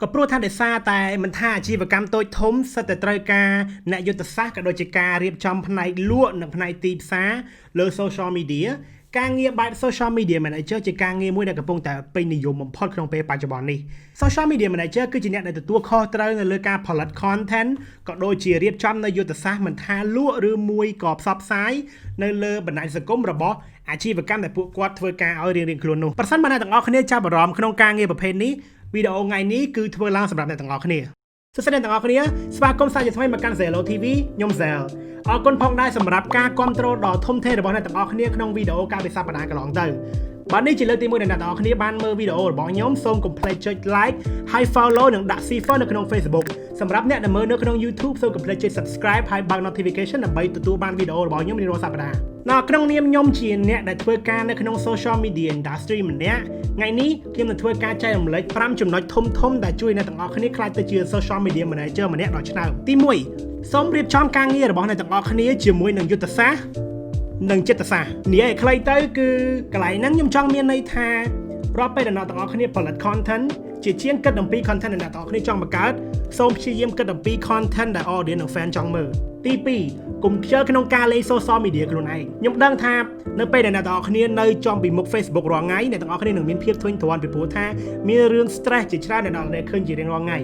ก็ព្រោះថាដោយសារតែមិនថាអាជីវកម្មតូចធំសិតតែត្រូវការអ្នកយុទ្ធសាស្ត្រក៏ដូចជាការរៀបចំផ្នែកលក់និងផ្នែកទីផ្សារលើ social media ការងារបែប social media manager ជាការងារមួយដែលកំពុងតែពេញនិយមបំផុតក្នុងពេលបច្ចុប្បន្ននេះ social media manager គឺជាអ្នកដែលទទួលខុសត្រូវនៅលើការផលិត content ក៏ដូចជារៀបចំនៅយុទ្ធសាស្ត្រមិនថាលក់ឬមួយក៏ផ្សព្វផ្សាយនៅលើបណ្ដាញសង្គមរបស់អាជីវកម្មដែលពួកគាត់ធ្វើការឲ្យរៀងៗខ្លួននោះប្រសិនបើអ្នកទាំងអស់គ្នាចាប់អារម្មណ៍ក្នុងការងារប្រភេទនេះវីដេអូថ្ងៃនេះគឺធ្វើឡើងសម្រាប់អ្នកទាំងអស់គ្នាសួស្តីអ្នកទាំងអស់គ្នាស្វាគមន៍សាជាថ្មីមកកាន់ ZelloTV ខ្ញុំ Zel អរគុណផងដែរសម្រាប់ការគាំទ្រដ៏ធំធេងរបស់អ្នកទាំងអស់គ្នាក្នុងវីដេអូកាលពីសប្តាហ៍កន្លងទៅបាទនេះជាលើកទី1ដែលអ្នកទាំងអស់គ្នាបានមើលវីដេអូរបស់ខ្ញុំសូមកុំភ្លេចចុច like ហើយ follow និងដាក់ cipher នៅក្នុង Facebook សម្រាប់អ្នកដែលមើលនៅក្នុង YouTube សូមកុំភ្លេចចុច subscribe ហើយបើក notification ដើម្បីទទួលបានវីដេអូរបស់ខ្ញុំរៀងរាល់សប្តាហ៍ក្នុងនាមខ្ញុំជាអ្នកដែលធ្វើការនៅក្នុង social media industry ម្នាក់ថ្ងៃនេះខ្ញុំនឹងធ្វើការចែករំលែក5ចំណុចធំៗដែលជួយអ្នកទាំងអស់គ្នាក្លាយទៅជា social media manager ម្នាក់ដ៏ឆ្នើមទី1សូមរៀបចំការងាររបស់អ្នកទាំងអស់គ្នាជាមួយនឹងយុទ្ធសាស្ត្រនិងចិត្តសាស្ត្រនិយាយឲ្យខ្លីទៅគឺកន្លែងហ្នឹងខ្ញុំចង់មានន័យថារាល់ពេលដែលអ្នកទាំងអស់គ្នាផលិត content ជាជាងគិតអំពី content ដែលអ្នកទាំងអស់គ្នាចង់បង្កើតសូមព្យាយាមគិតអំពី content ដែល audience និង fan ចង់មើលទី2កុំខ្ជិលក្នុងការលេង social media ខ្លួនឯងខ្ញុំដឹងថានៅពេលដែលអ្នកទាំងអស់គ្នានៅចំពីមុខ Facebook រាល់ថ្ងៃអ្នកទាំងអស់គ្នានឹងមានភាពធុញទ្រាន់ពីព្រោះថាមានរឿង stress ជាច្រើនដែលអ្នកឃើញជារៀងរាល់ថ្ងៃ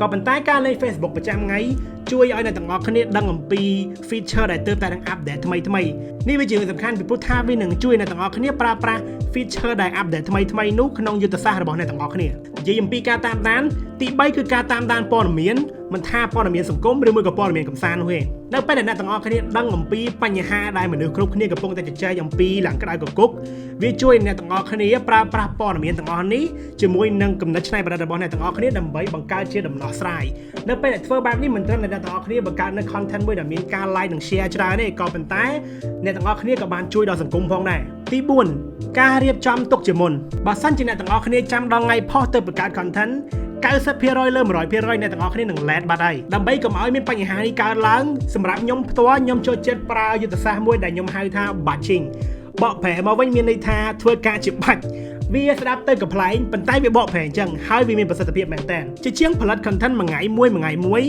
ក៏ប៉ុន្តែការលេង Facebook ប្រចាំថ្ងៃជួយឲ្យអ្នកទាំងអស់គ្នាដឹងអំពី feature ដែលទើបតែនឹង update ថ្មីនេះវាជារឿងសំខាន់ពីព្រោះថាវានឹងជួយអ្នកទាំងអស់គ្នាប្រើប្រាស់ feature ដែល update ថ្មីនោះក្នុងយុទ្ធសាស្ត្ររបស់អ្នកទាំងអស់គ្នានិយាយអំពីការតាមដានទី3គឺការតាមដានព័ត៌មានមិនថាព័ត៌មានសង្គមឬមួយក៏ព័ត៌មានកម្សាន្តនោះទេនៅពេលដែលអ្នកទាំងអស់គ្នាដឹងអំពីបញ្ហាដែលមនុស្សគ្រប់គ្នាកំពុងតែជជែកអំពីឡើងក្តៅកគុកវាជួយអ្នកទាំងអស់គ្នាប្រើប្រាស់ព័ត៌មានទាំងអស់នេះជាមួយនឹងគំនិតច្នៃប្រឌិតរបស់អ្នកទាំងអស់គ្នាដើម្បីបង្កើតជាដំណោះស្រាយនៅពេលដែលធ្វើបែបនេះមិនត្រឹមតែអ្នកទាំងអស់គ្នាបង្កើតនៅ content មួយដែលមានការ like និង share ច្រើនទេក៏ប៉ុន្តែអ្នកទាំងអស់គ្នាក៏បានជួយដល់សង្គមផងដែរទី4ការរៀបចំទុកជាមុនបើសិនជាអ្នកទាំងអស់គ្នាចាំដល់ថ្ងៃផុសទៅបង្កើត content 90% លើ 100% អ្នកទាំងអស់គ្នានឹង let បាត់ហើយដើម្បីកុំឲ្យមានបញ្ហានេះកើតឡើងសម្រាប់ខ្ញុំផ្ទាល់ខ្ញុំចូលចិត្តប្រើយុទ្ធសាស្ត្រមួយដែលខ្ញុំហៅថា batching បកប្រែមកវិញមានន័យថាធ្វើការជាបាច់វាស្ដាប់ទៅកំ pl ែងប៉ុន្តែវាបកប្រែអញ្ចឹងហើយវាមានប្រសិទ្ធភាពមែនតើជាជាងផលិត content មួយថ្ងៃមួយ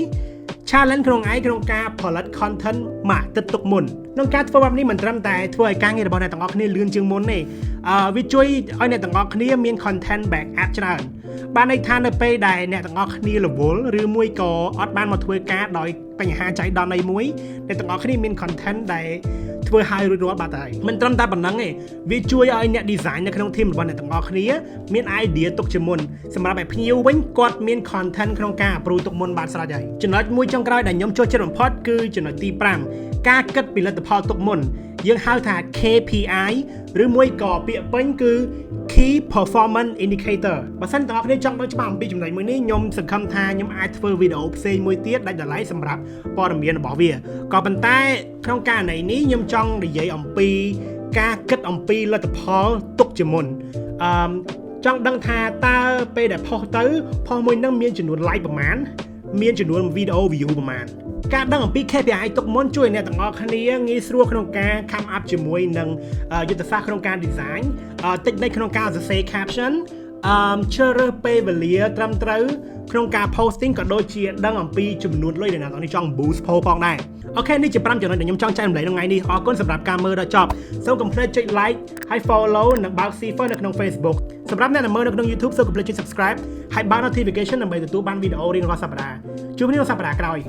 challenge ក្នុងឯងក្នុងការផលិត content មួយអាទិត្យទុកមុនក្នុងការធ្វើបែបនេះមិនត្រឹមតែធ្វើឲ្យការងាររបស់អ្នកទាំងអស់គ្នាលឿនជាងមុនទេវាជួយឲ្យអ្នកទាំងអស់គ្នាមាន content backup ច្រើនបានន័យថានៅពេលដែលអ្នកទាំងអស់គ្នារវល់ឬមួយក៏អត់បានមកធ្វើការដោយបញ្ហាចៃដន្យអីមួយអ្នកទាំងអស់គ្នាមាន content ដែលធ្វើឲ្យរួចរាល់បាត់ហើយមិនត្រឹមតែប៉ុណ្្នឹងទេវាជួយឲ្យអ្នក design នៅក្នុង team របស់អ្នកទាំងអស់គ្នាមាន idea ទុកជាមុនសម្រាប់ឲ្យភ្ញៀវវិញគាត់មាន content ក្នុងការ approve ទុកមុនបានស្រេចហើយចំណុចមួយចុងក្រោយដែលខ្ញុំចូលចិត្តបំផុតគឺចំណុចទី5ការគិតពីលទ្ធផលទុកមុនយើងហៅថា KPI ឬមួយក៏ពាក្យពេញគឺ Key Performance Indicator បើសិនទាំងអស់គ្នាចង់ដឹងច្បាស់អំពីចំណុចមួយនេះខ្ញុំសង្ឃឹមថាខ្ញុំអាចធ្វើវីដេអូផ្សេងមួយទៀតដាច់តម្លៃសម្រាប់ព័ត៌មានរបស់វាក៏ប៉ុន្តែក្នុងករណីនេះខ្ញុំចង់និយាយអំពីការគិតអំពីលទ្ធផលទុកជាមុនចង់ដឹងថាតើពេលដែលផុសទៅផុសមួយនឹងមានចំនួន like ប្រមាណមានចំនួនវីដេអូ view ប្រមាណការដឹងអំពី KPI ទុកមុនជួយអ្នកទាំងអស់គ្នាងាយស្រួលក្នុងការ come up ជាមួយនឹងយុទ្ធសាស្ត្រក្នុងការ design តិចក្នុងការសរសេរ caption ជ្រើសរើសពេលវេលាត្រឹមត្រូវក្នុងការ posting ក៏ដូចជាដឹងអំពីចំនួនលុយដែលអ្នកទាំងអស់គ្នាចង់ boost post ផងដែរអូខេនេះជា5ចំណុចដែលខ្ញុំចង់ចែករំលែកក្នុងថ្ងៃនេះអរគុណសម្រាប់ការមើលដល់ចប់សូមកុំភ្លេចចុច like ហើយ follow និងបើក cipher នៅក្នុង Facebook សម្រាប់អ្នកដែលមើលនៅក្នុង YouTube សូមកុំភ្លេចចុច subscribe ហើយបើក notification ដើម្បីទទួលបានវីដេអូរៀងរាល់សប្តាហ៍ជួបគ្នានៅសប្តាហ៍ក្រោយ